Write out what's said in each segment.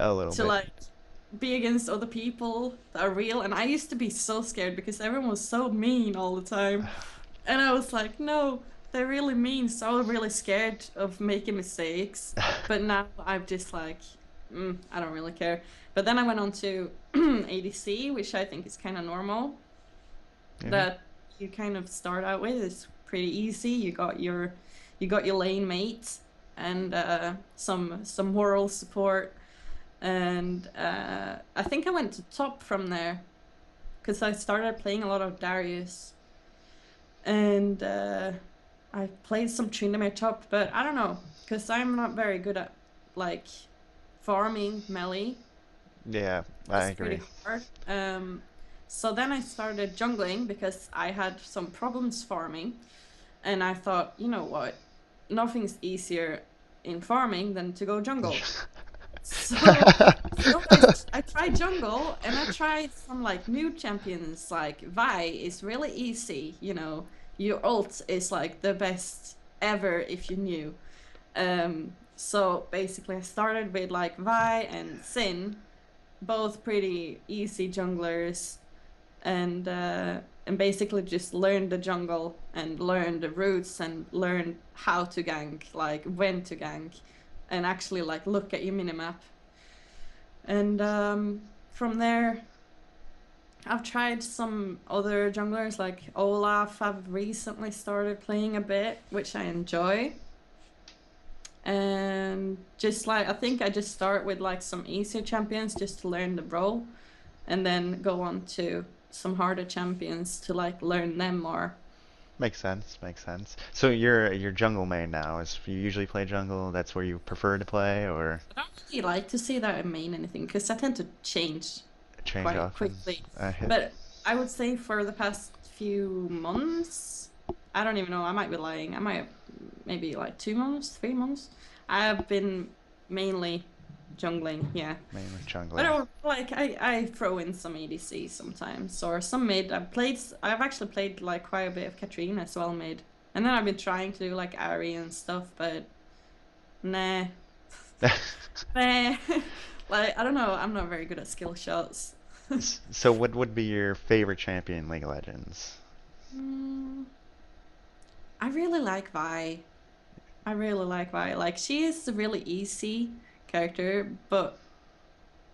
A little to bit. like be against other people that are real. And I used to be so scared because everyone was so mean all the time. And I was like, no, they're really mean. So I was really scared of making mistakes. But now I'm just like, I don't really care. But then I went on to ADC, which I think is kind of normal. Hmm. That you kind of start out with. It's pretty easy. You got your lane mate and some moral support. And I think I went to top from there because I started playing a lot of Darius. And I played some Tryndamere top, but I don't know because I'm not very good at like farming melee. Yeah, I It's pretty agree. hard. So then I started jungling because I had some problems farming, and I thought, you know what, nothing's easier in farming than to go jungle. So, so I tried jungle and I tried some like new champions like Vi is really easy, your ult is like the best ever if you knew. So basically I started with like Vi and Sin, both pretty easy junglers, and basically just learned the jungle and learned the routes and learned how to gank, like when to gank, and actually like look at your minimap. And from there, I've tried some other junglers like Olaf. I've recently started playing a bit, which I enjoy. And just like, I think I just start with like some easier champions just to learn the role, and then go on to some harder champions to like learn them more. Makes sense, makes sense. So you're jungle main now. Is you usually play jungle? That's where you prefer to play, or I don't really like to see that I mean anything because I tend to change change quite often? quickly. Hit. But I would say for the past few months, I don't even know, I might be lying. I might have maybe like 2 months, 3 months. I have been mainly jungling, yeah. Mainly But jungling. I, like I throw in some ADC sometimes or some mid. I've actually played like quite a bit of Katrina as well mid. And then I've been trying to do like Ari and stuff, but nah. Nah. Like I don't know, I'm not very good at skill shots. So what would be your favorite champion in League of Legends? Mm, I really like Vi. I really like Vi. Like she is a really easy character, but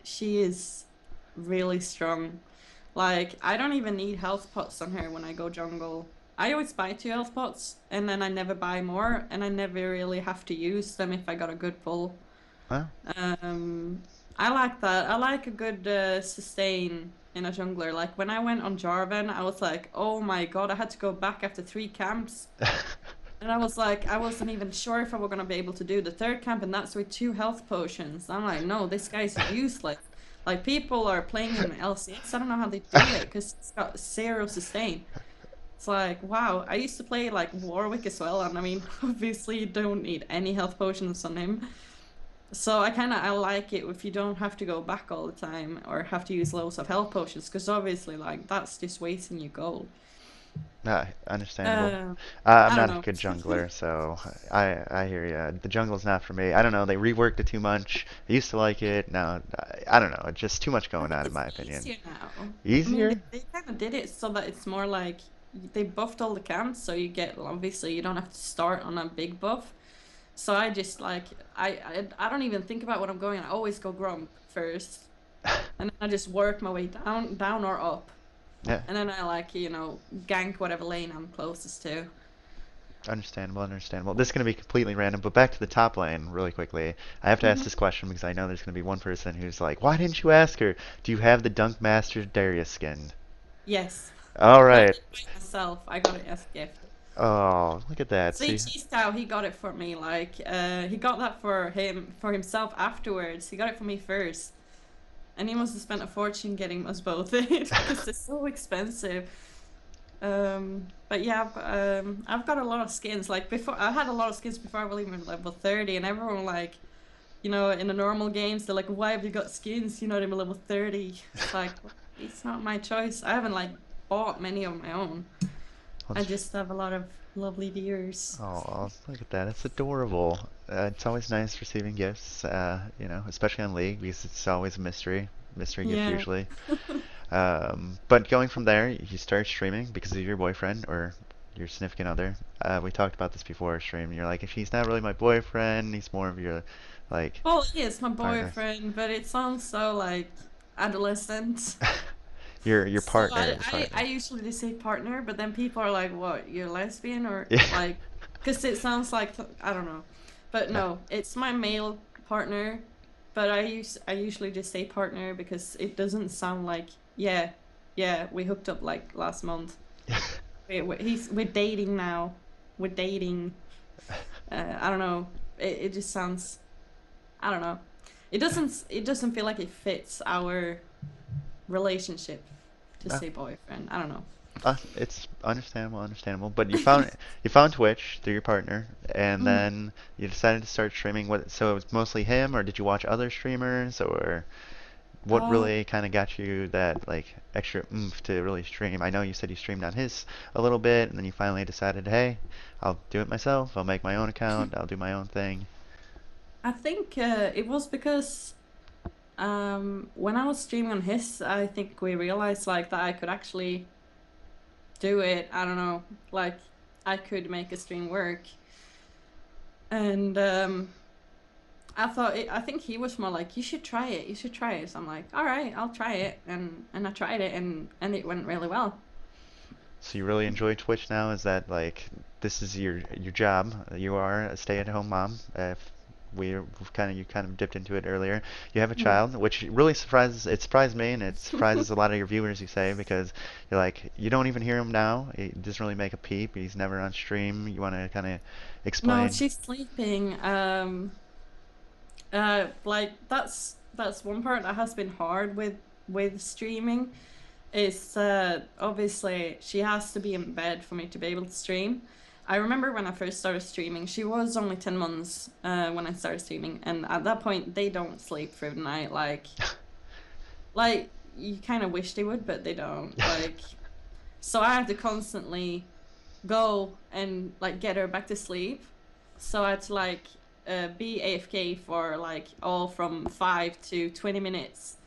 she is really strong. Like I don't even need health pots on her when I go jungle. I always buy 2 health pots and then I never buy more and I never really have to use them if I got a good pull. Well, Um, I like that. I like a good sustain in a jungler. Like when I went on Jarvan, I was like, oh my god, I had to go back after 3 camps. And I was like, I wasn't even sure if I were gonna be able to do the third camp, and that's with 2 health potions. I'm like, no, this guy's useless. Like people are playing him LCS. I don't know how they do it because it's got 0 sustain. It's like, wow. I used to play like Warwick as well, and I mean, obviously you don't need any health potions on him. So I like it if you don't have to go back all the time or have to use loads of health potions because obviously like that's just wasting your gold. understandable. Uh, I'm I don't not a know. good jungler, so I hear you. The jungle's not for me. I don't know. They reworked it too much. I used to like it. Now I don't know. Just too much I going think on in it's my opinion. easier now. I mean, Easier? they kind of did it so that it's more like they buffed all the camps, so you get obviously you don't have to start on a big buff. So I just like I don't even think about what I'm going. I always go Grump first, and then I just work my way down or up, Yeah, and then I like gank whatever lane I'm closest to. understandable, understandable. This is going to be completely random, but back to the top lane really quickly. I have to ask Hmm. this question because I know there's going to be one person who's like, "Why didn't you ask her? Do you have the Dunk Master Darius skin?" Yes, All but I right. didn't buy it myself. I got it as a gift. Oh, look at that. See, See, Cheese he got it for me. Like, he got that for himself afterwards. He got it for me first, and he must have spent a fortune getting us both it because they're so expensive. But yeah, I've got a lot of skins. Like before, I had a lot of skins before I was even level 30, and everyone like, in the normal games, they're like, "Why have you got skins? You're not even level 30." It's like, it's not my choice. I haven't like bought many of my own. I let's just have a lot of lovely dears. Oh, look at that. It's adorable. It's always nice receiving gifts, especially on League because it's always a mystery gift Yeah. usually. But going from there, you start streaming because of your boyfriend or your significant other. We talked about this before stream. You're like, if he's not really my boyfriend, he's more of your like Well, he is my partner. boyfriend, but it sounds so like adolescent. Your So partner, the I partner. usually just say partner, but then people are like, "What? You're lesbian?" Or Yeah. like, because it sounds like I don't know, but Yeah. no, it's my male partner. But I usually just say partner because it doesn't sound like yeah, we hooked up like last month. We're dating now. We're dating. I don't know. It just sounds. I don't know. It doesn't feel like it fits our relationship to Uh, say boyfriend. I don't know. it's understandable. But you found Twitch through your partner, and Mhm. then you decided to start streaming. So it was mostly him, or did you watch other streamers, or what Uh, really kind of got you that like extra oomph to really stream? I know you said you streamed on his a little bit, and then you finally decided, hey, I'll do it myself. I'll make my own account. I'll do my own thing. I think it was because when I was streaming on his, I think we realized like that I could actually do it. I don't know, like I could make a stream work, and I think he was more like, you should try it. You should try it. So I'm like, all right, I'll try it, and I tried it, and it went really well. So you really enjoy Twitch now? Is that like this is your job? You are a stay-at-home mom. If we've kind of you kind of dipped into it earlier. You have a Mm. child, which really surprised me, and it surprises a lot of your viewers. You say because you're like you don't even hear him now. He doesn't really make a peep. He's never on stream. You want to kind of No, explain? she's sleeping. Like that's one part that has been hard with streaming. Is obviously she has to be in bed for me to be able to stream. I remember when I first started streaming, she was only 10 months when I started streaming, and at that point they don't sleep through the night. Like you kind of wish they would, but they don't. Like so I have to constantly go and like get her back to sleep. So I had to like be AFK for like all from 5 to 20 minutes.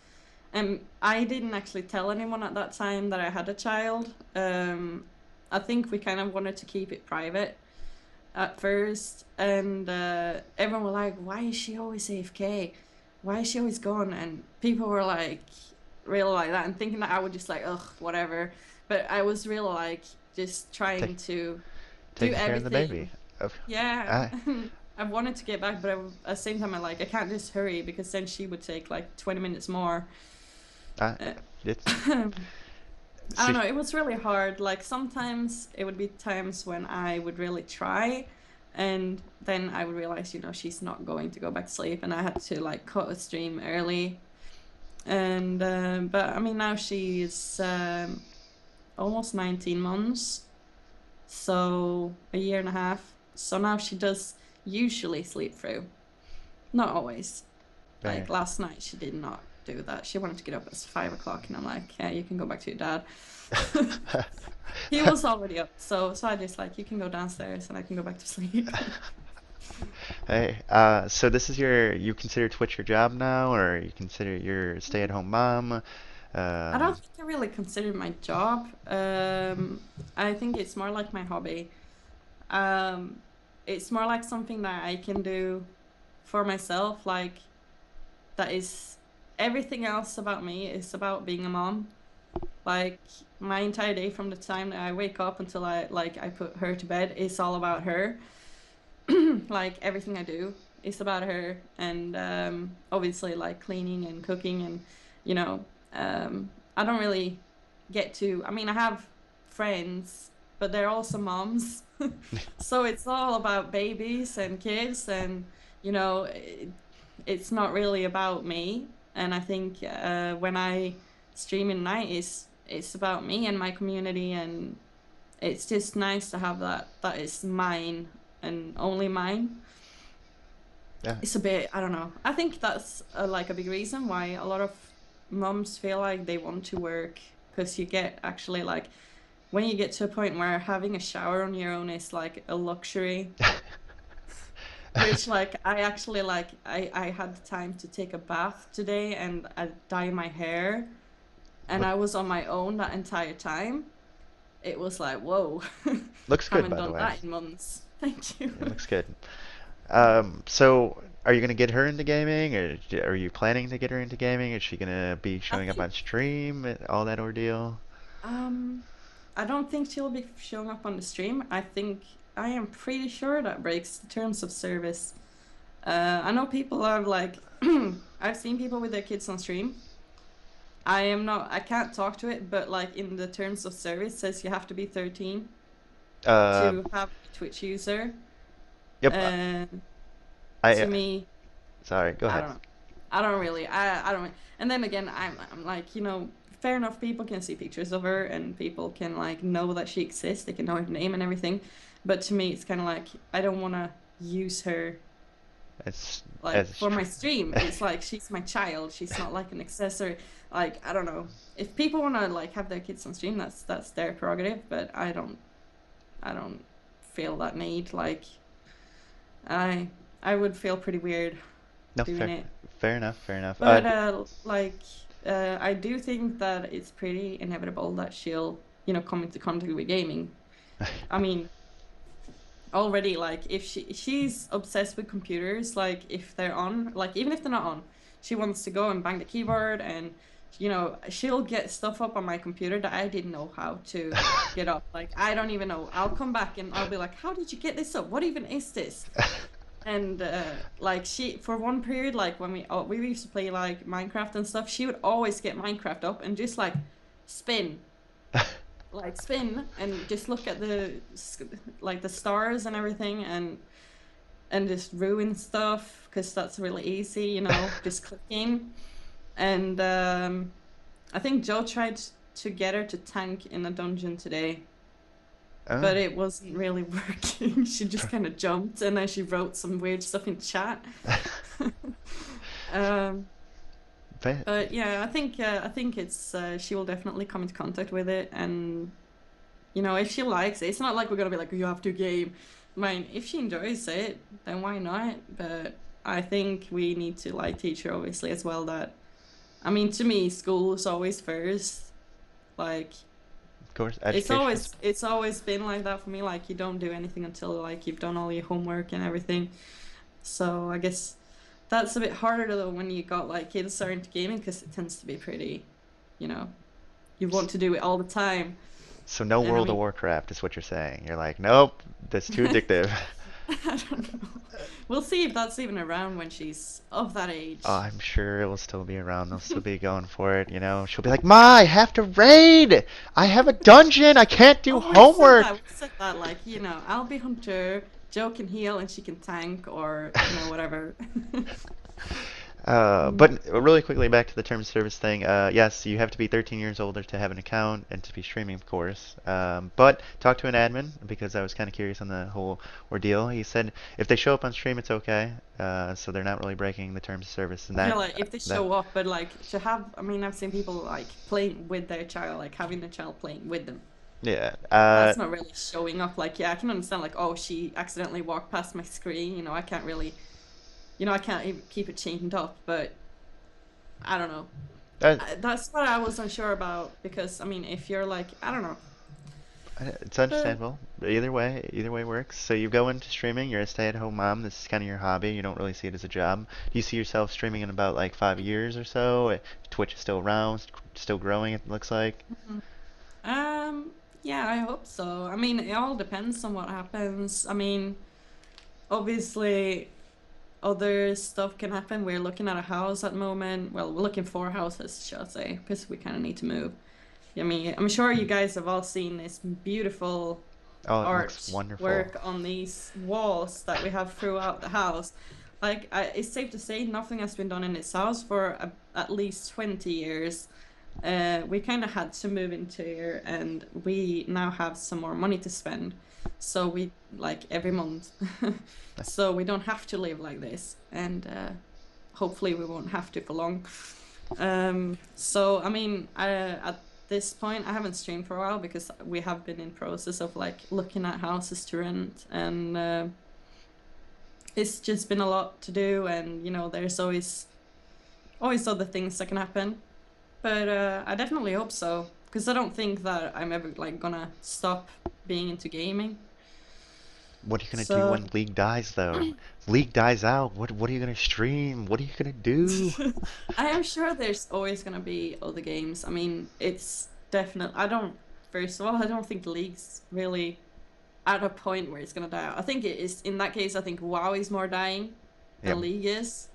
And I didn't actually tell anyone at that time that I had a child. I think we kind of wanted to keep it private at first, and everyone were like, "Why is she always AFK? Why is she always gone?" And people were like, really like that, and thinking that I would just like, ugh, whatever. But I was really like just trying Take, to do taking care of the baby. everything. Of, Yeah, I, I wanted to get back, but at the same time, I can't just hurry because then she would take like 20 minutes more. I, Uh, it's I don't see. know, it was really hard. Like sometimes it would be times when I would really try, and then I would realize, she's not going to go back to sleep, and I had to like cut a stream early. And but I mean now she's almost 19 months, so a year and a half. So now she does usually sleep through, not always. Right. Like last night, she did not do that. She wanted to get up at 5 o'clock, and I'm like, yeah, you can go back to your dad. He was already up, so I just like, you can go downstairs, and I can go back to sleep. Hey, so this is you consider Twitch your job now, or you consider your stay-at-home mom? I don't Um, think I really consider it my job. I think it's more like my hobby. Um, it's more like something that I can do for myself. Like that is everything else about me is about being a mom. Like my entire day from the time that I wake up until I put her to bed is all about her. Like everything I do is about her, and obviously like cleaning and cooking, and you know I don't really get to. I mean, I have friends, but they're also moms. So it's all about babies and kids, and it's not really about me. And I think when I stream in night, it's about me and my community, and it's just nice to have that is mine and only mine. yeah, It's a bit, I don't know. I think that's like a big reason why a lot of moms feel like they want to work, because you get actually like when you get to a point where having a shower on your own is like a luxury, which like I actually like I had the time to take a bath today and I dye my hair and Look, I was on my own that entire time. It was like, whoa, looks good, haven't by the done way. that in months. Thank you. It looks good. So are you gonna get her into gaming, or are you planning to get her into gaming? Is she gonna be I showing up think on stream, all that ordeal? um I don't think she'll be showing up on the stream. I think I am pretty sure that breaks the terms of service. I know people are like I've seen people with their kids on stream. I can't talk to it, but like in the terms of service says you have to be 13 Uh, to have a Twitch user. yep. Uh, I to me, Sorry. Go I ahead. don't know. I don't. And then again, I'm like, fair enough. People can see pictures of her, and people can like know that she exists. They can know her name and everything. But to me, it's kind of like I don't want to use her It's like as for tr my stream. It's like she's my child. She's not like an accessory. Like I don't know. If people want to like have their kids on stream, that's their prerogative. But I don't feel that need. Like I I would feel pretty weird no, doing it. fair enough, fair enough. But I do think that it's pretty inevitable that she'll, come into contact with gaming. I mean, already like if she's obsessed with computers, like if they're on, like even if they're not on, she wants to go and bang the keyboard and she'll get stuff up on my computer that I didn't know how to get up. Like I don't even know. I'll come back and I'll be like, "How did you get this up? What even is this?" And like she for one period like when we used to play like Minecraft and stuff, she would always get Minecraft up and just spin spin and just look at the stars and everything and just ruin stuff because that's really easy, just clicking. And I think Joe tried to get her to tank in a dungeon today, Oh, but it wasn't really working. She just kind of jumped and then she wrote some weird stuff in chat. um, but but yeah, I think it's she will definitely come into contact with it, and if she likes it, it's not like we're gonna be like you have to game. I mean, if she enjoys it, then why not? But I think we need to like teach her obviously as well that I mean to me school is always first. Like of course, It's education is. always it's always been like that for me. Like you don't do anything until like you've done all your homework and everything. So I guess that's a bit harder though when you got like kids starting to gaming because it tends to be pretty, you know, you want to do it all the time. So no And I World of mean, Warcraft is what you're saying. You're like, nope, that's too addictive. I don't know. We'll see if that's even around when she's of that Oh, age. I'm sure it will still be around. They'll still be going for it. She'll be like, "Ma, I have to raid. I have a dungeon. I can't do Oh, we've said that. homework." We've said that. Like, I'll be hunter. Joe can heal and she can tank, or whatever. Mm. But really quickly back to the term service thing. Yes, you have to be 13 years older to have an account and to be streaming, of course. But talk to an admin because I was kind of curious on the whole ordeal. He said if they show up on stream, it's okay. So they're not really breaking the terms of service, and Yeah, like if they that show up, but like to have, I mean, I've seen people like playing with their child, like having the child playing with them. yeah. That's not really showing up. Like, yeah, I can understand, like, oh, she accidentally walked past my screen. I can't really, I can't even keep it chained up, but I don't know. Uh, That's what I was unsure about because, I mean, if you're like, I don't know. It's But understandable. Either way works. So you go into streaming. You're a stay-at-home mom. This is kind of your hobby. You don't really see it as a job. Do you see yourself streaming in about like 5 years or so? Twitch is still around, still growing. It looks like. Mhm. Yeah, I hope so. I mean, it all depends on what happens. I mean, obviously, other stuff can happen. We're looking at a house at the moment. Well, we're looking for houses, shall I say, because we kind of need to move. I mean, I'm sure you guys have all seen this beautiful Oh, it looks wonderful. artwork on these walls that we have throughout the house. Like, it's safe to say nothing has been done in this house for at least 20 years. We kind of had to move into here, and we now have some more money to spend. So we like every month, so we don't have to live like this, and hopefully we won't have to for long. So I mean, at this point. I haven't streamed for a while because we have been in process of like looking at houses to rent, and it's just been a lot to do, and you know, there's always other things that can happen. But I definitely hope so because I don't think that I'm ever like gonna stop being into gaming. What are you gonna do So when League dies, though? League dies out. What are you gonna stream? What are you gonna do? I am sure there's always gonna be other games. I mean, I don't, first of all, I don't think League's really at a point where it's gonna die out. I think it is, in that case, I think WoW is more dying Yep. than League is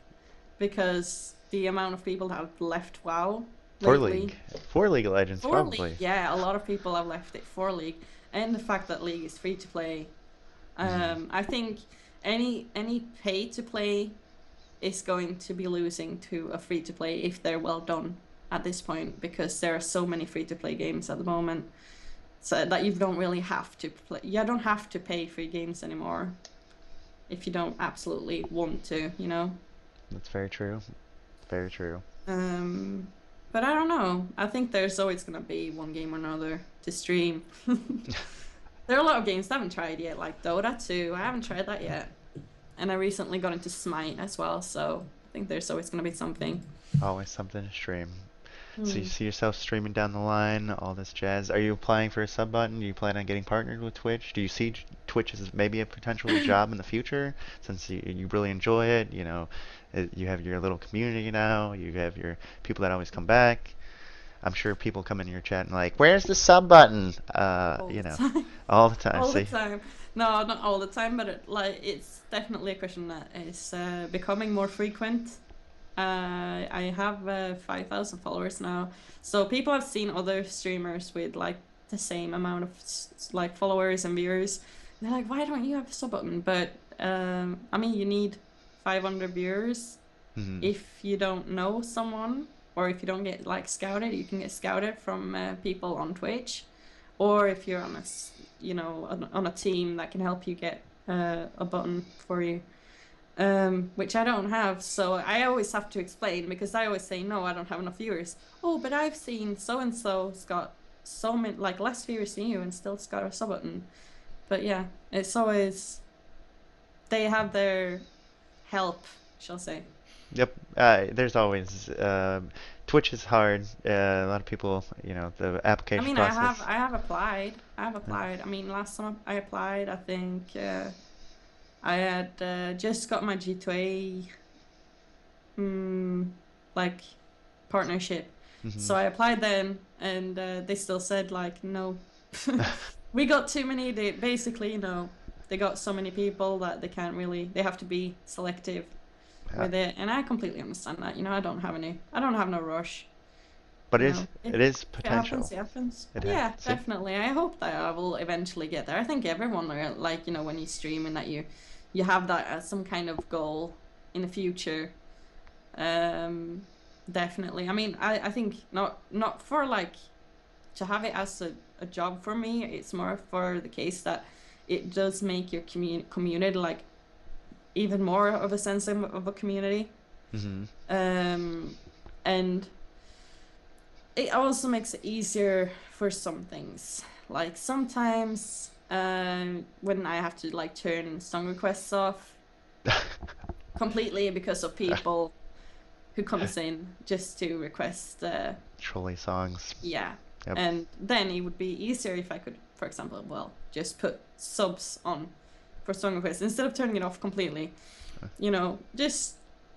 because the amount of people that have left WoW For League. lately. For League of Legends, For League, probably. yeah, a lot of people have left it for League, and the fact that League is free to play. Hmm. I think any pay to play is going to be losing to a free to play if they're well done at this point, because there are so many free to play games at the moment, so that you don't really have to play. You don't have to pay for games anymore if you don't absolutely want to, you know. That's very true. Very true. Um, but I don't know. I think there's always gonna be one game or another to stream. There are a lot of games I haven't tried yet, like Dota 2. I haven't tried that yet. And I recently got into Smite as well, so I think there's always going to be something. Always something to stream. So you Hmm. see yourself streaming down the line, all this jazz. Are you applying for a sub button? Do you plan on getting partnered with Twitch? Do you see Twitch as maybe a potential job in the future, since you really enjoy it? You know, you have your little community now. You have your people that always come back. I'm sure people come in your chat and like, "Where's the sub button?" All You the know, time. all the time. All the See, time. No, not all the time, but it's definitely a question that is becoming more frequent. I have 5,000 followers now, so people have seen other streamers with like the same amount of like followers and viewers. They're like, "Why don't you have a sub button?" But I mean, you need 500 viewers. hmm, If you don't know someone, or if you don't get like scouted, you can get scouted from people on Twitch, or if you're on you know, on a team that can help you get a button for you, which I don't have. So I always have to explain because I always say, no, I don't have enough viewers. Oh, but I've seen so and so's got so many, like less viewers than you and still got a sub button. But yeah, it's always, they have their help, shall say. yep. There's always Twitch is hard. A lot of people, you know, the I application mean, process. I have applied. I have applied. I mean, last time I applied, I think I had just got my G2A like partnership. Hmm. So I applied then, and they still said like no. We got too many. They basically, you know, they got so many people that they can't really. They have to be selective Uh, with it, and I completely understand that. You know, I don't have no rush. but You know, it is if it happens, potential. it happens. It has. Yeah, See, definitely. I hope that I will eventually get there. I think everyone like, you know, when you stream and that you have that as some kind of goal in the future. Um, definitely. I mean, I think not for like to have it as a job for me. It's more for the case that it does make your community like even more of a sense of a community. hmm, Um, and it also makes it easier for some things. Like sometimes when I have to like turn song requests off completely because of people who comes in just to request trolley songs. yeah. Yep. And then it would be easier if I could, for example, well, just put subs on for song requests instead of turning it off completely. You know, just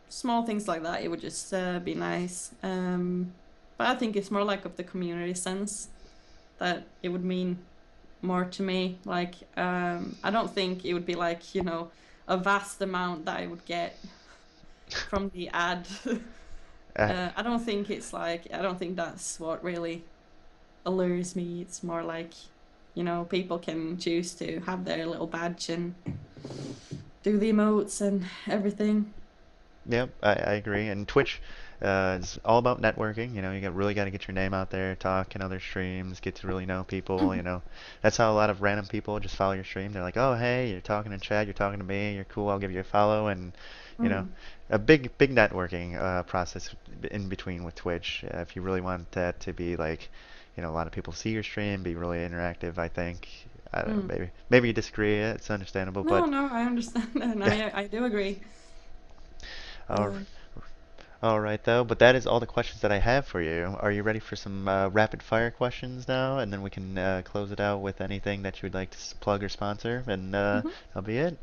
small things like that. It would just be nice. But I think it's more like of the community sense that it would mean more to me. Like, I don't think it would be like, you know, a vast amount that I would get from the ad. Uh, I don't think it's like, I don't think that's what really allures me. It's more like, you know, people can choose to have their little badge and do the emotes and everything. yep, I agree. And Twitch is all about networking. You know, really got to get your name out there, talk in other streams, get to really know people. You know, that's how a lot of random people just follow your stream. They're like, oh, hey, you're talking in chat, you're talking to me, you're cool, I'll give you a follow. And, you know, Mm. a big networking process in between with Twitch. If you really want that to be like, a lot of people see your stream, be really interactive, I think. I don't know, Mm. maybe you disagree, it's understandable, No, but no, I understand, and I do agree. all, Uh, all right though, but that is all the questions that I have for you. Are you ready for some rapid fire questions now? And then we can close it out with anything that you would like to plug or sponsor, and mhm, that'll be it.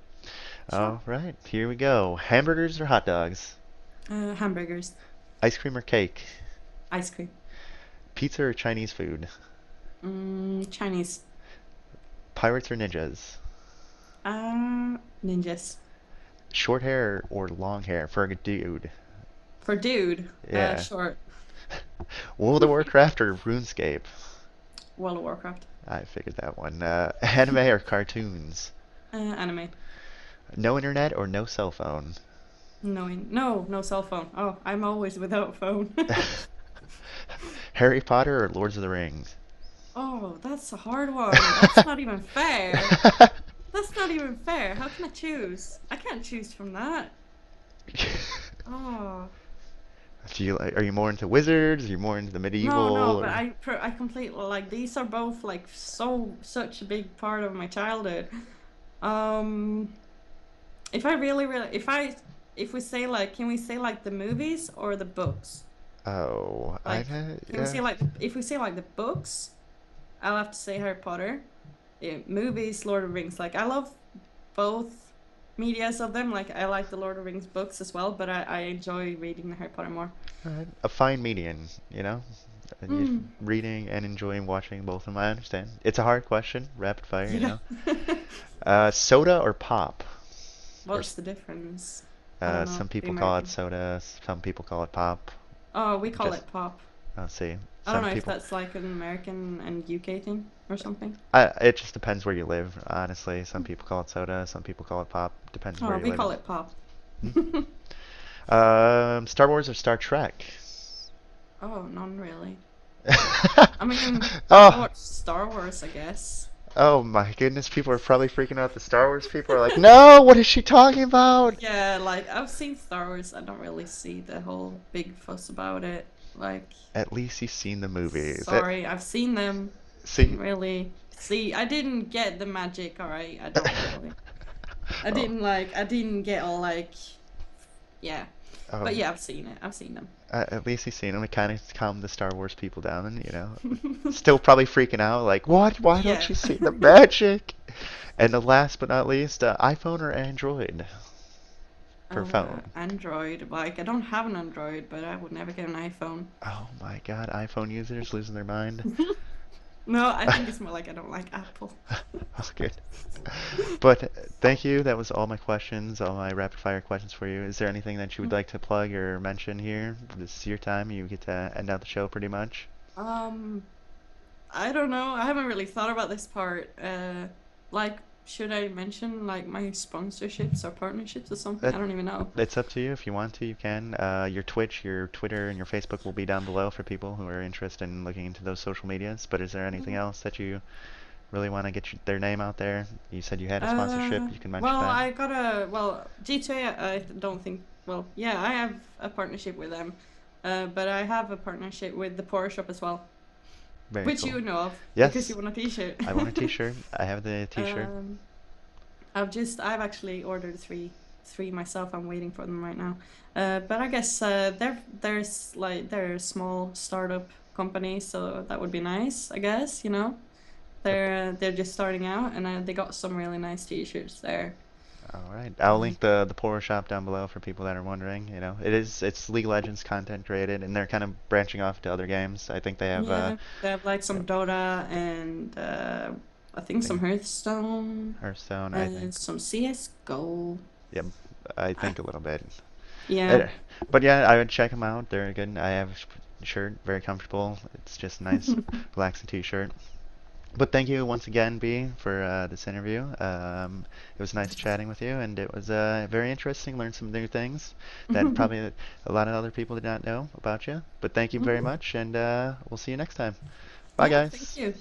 sure. All right, here we go. Hamburgers or hot dogs? Hamburgers, Ice cream or cake? ice cream, Pizza or Chinese food? Chinese, Pirates or ninjas? ninjas. Short hair or long hair for a dude? For dude, Yeah. short. World of Warcraft or RuneScape? World of Warcraft. I figured that one. Anime or cartoons? Anime. No internet or no cell phone? No cell phone. Oh, I'm always without phone. Harry Potter or Lords of the Rings? Oh, that's a hard one. That's not even fair. That's not even fair. How can I choose? I can't choose from that. Oh, Are you more into wizards? Are you more into the medieval? no, but Or I completely like these are both like such a big part of my childhood. Um, if I really if we say like can we say like the movies or the books? oh, I Like can we yeah. say like if we say like the books, I'll have to say Harry Potter. Yeah, movies, Lord of the Rings. Like I love both medias of them. Like I like the Lord of the Rings books as well, but I enjoy reading the Harry Potter more. All right. A fine median, And you Mm, reading and enjoying watching both of them. I understand. It's a hard question, rapid yeah. fire. Soda or pop? Or What's the difference? I don't know. some The people call it American. soda, some people call it pop. Oh, we call Just it pop. let's see. I don't Some know if people. that's like an American and UK thing or something. It just depends where you live, honestly. Some people call it soda, some people call it pop. Depends where Oh, you we live. call it pop. Hmm? Star Wars or Star Trek? Oh, none really. I mean, I've Oh, watched Star Wars, I guess. oh my goodness! People are probably freaking out. The Star Wars people are like, "No, what is she talking about?" Yeah, like I've seen Star Wars. I don't really see the whole big fuss about it. Like, At least you've seen the movies. sorry, I've seen them. See, Didn't really see. I didn't get the magic. All right, I don't really. oh, I didn't get all like, yeah. oh, But yeah, I've seen it. I've seen them. at least you've seen them. It kind of calmed the Star Wars people down, and still probably freaking out, like, "What? Why don't Yeah. you see the magic?" And the last but not least, iPhone or Android for phone? Android. Like, I don't have an Android, but I would never get an iPhone. Oh my God, iPhone users losing their mind. No, I think it's more like I don't like Apple. Oh, good. But thank you. That was all my questions, all my rapid fire questions for you. Is there anything that you would like to plug or mention here? This is your time. You get to end out the show pretty much. Um, I don't know. I haven't really thought about this part. Like, should I mention like my sponsorships or partnerships or something? That I don't even know. it's up to you. If you want to, you can. Your Twitch, your Twitter, and your Facebook will be down below for people who are interested in looking into those social medias. But is there anything Mhm. else that you really want to get their name out there? You said you had a sponsorship. You can mention Well, that. I got a well G2A. I don't think. Well, yeah, I have a partnership with them, but I have a partnership with the Power Shop as well, Very which cool. you know of because you Yes, want a T-shirt. I want a T-shirt. I have the T-shirt. um, I've actually ordered three myself. I'm waiting for them right now. But I guess they're a small startup company, so that would be nice. I guess they're just starting out, and they got some really nice T-shirts there. All right. I'll Um, link the Poro shop down below for people that are wondering. It's League of Legends content created, and they're kind of branching off to other games. I think they have yeah, they have like uh some Dota and I I think think some Hearthstone Hearthstone. I think and some CS:GO. yeah, I Uh, think a little bit. yeah. Uh, but yeah, I would check them out. They're good. I have a shirt, very comfortable. It's just a nice, relaxing T-shirt. But thank you once again, B, for this interview. It was nice chatting with you, and it was very interesting. Learned some new things that probably a lot of other people did not know about you. But thank you very much, and we'll see you next time. Bye, Yeah, thank guys. you.